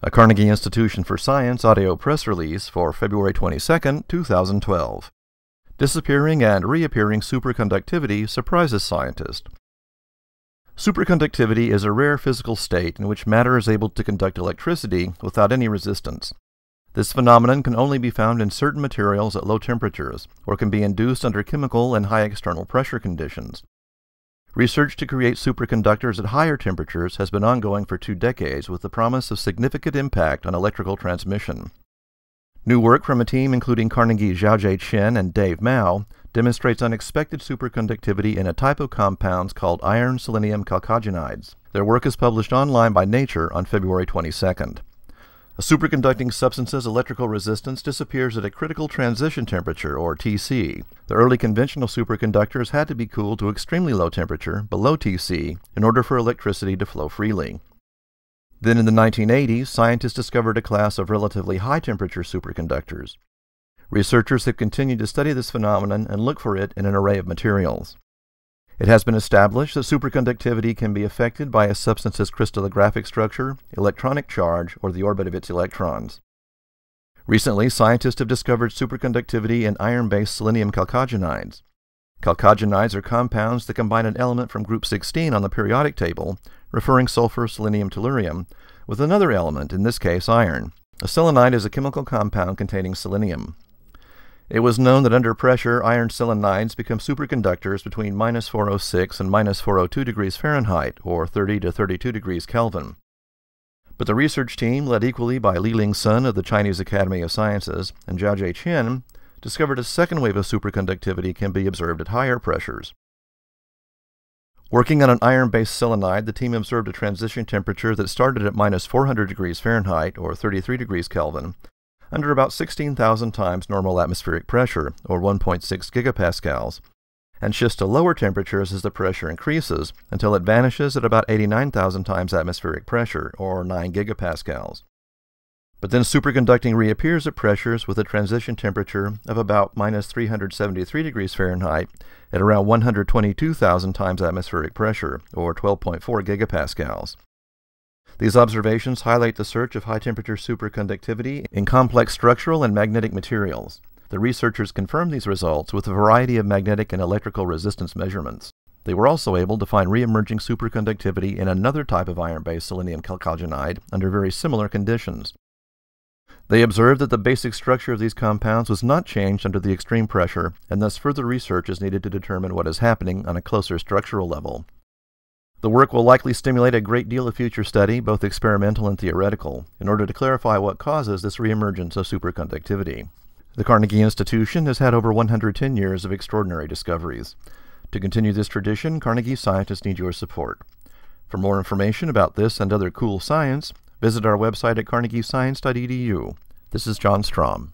A Carnegie Institution for Science audio press release for February 22, 2012. Disappearing and reappearing superconductivity surprises scientists. Superconductivity is a rare physical state in which matter is able to conduct electricity without any resistance. This phenomenon can only be found in certain materials at low temperatures, or can be induced under chemical and high external pressure conditions. Research to create superconductors at higher temperatures has been ongoing for 2 decades with the promise of significant impact on electrical transmission. New work from a team including Carnegie's Xiaojie Chen and Dave Mao demonstrates unexpected superconductivity in a type of compounds called iron-selenium chalcogenides. Their work is published online by Nature on February 22nd. A superconducting substance's electrical resistance disappears at a critical transition temperature, or TC. The early conventional superconductors had to be cooled to extremely low temperature, below TC, in order for electricity to flow freely. Then in the 1980s, scientists discovered a class of relatively high-temperature superconductors. Researchers have continued to study this phenomenon and look for it in an array of materials. It has been established that superconductivity can be affected by a substance's crystallographic structure, electronic charge, or the orbit of its electrons. Recently, scientists have discovered superconductivity in iron-based selenium chalcogenides. Chalcogenides are compounds that combine an element from group 16 on the periodic table, referring sulfur, selenium, tellurium, with another element, in this case iron. A selenide is a chemical compound containing selenium. It was known that under pressure, iron selenides become superconductors between -406 and -402 degrees Fahrenheit, or 30 to 32 degrees Kelvin. But the research team, led equally by Liling Sun of the Chinese Academy of Sciences and Xiaojie Chen, discovered a second wave of superconductivity can be observed at higher pressures. Working on an iron-based selenide, the team observed a transition temperature that started at -400 degrees Fahrenheit, or 33 degrees Kelvin, under about 16,000 times normal atmospheric pressure, or 1.6 gigapascals, and shifts to lower temperatures as the pressure increases until it vanishes at about 89,000 times atmospheric pressure, or 9 gigapascals. But then superconducting reappears at pressures with a transition temperature of about -373 degrees Fahrenheit at around 122,000 times atmospheric pressure, or 12.4 gigapascals. These observations highlight the search of high-temperature superconductivity in complex structural and magnetic materials. The researchers confirmed these results with a variety of magnetic and electrical resistance measurements. They were also able to find re-emerging superconductivity in another type of iron-based selenium chalcogenide under very similar conditions. They observed that the basic structure of these compounds was not changed under the extreme pressure, and thus further research is needed to determine what is happening on a closer structural level. The work will likely stimulate a great deal of future study, both experimental and theoretical, in order to clarify what causes this reemergence of superconductivity. The Carnegie Institution has had over 110 years of extraordinary discoveries. To continue this tradition, Carnegie scientists need your support. For more information about this and other cool science, visit our website at carnegiescience.edu. This is John Strom.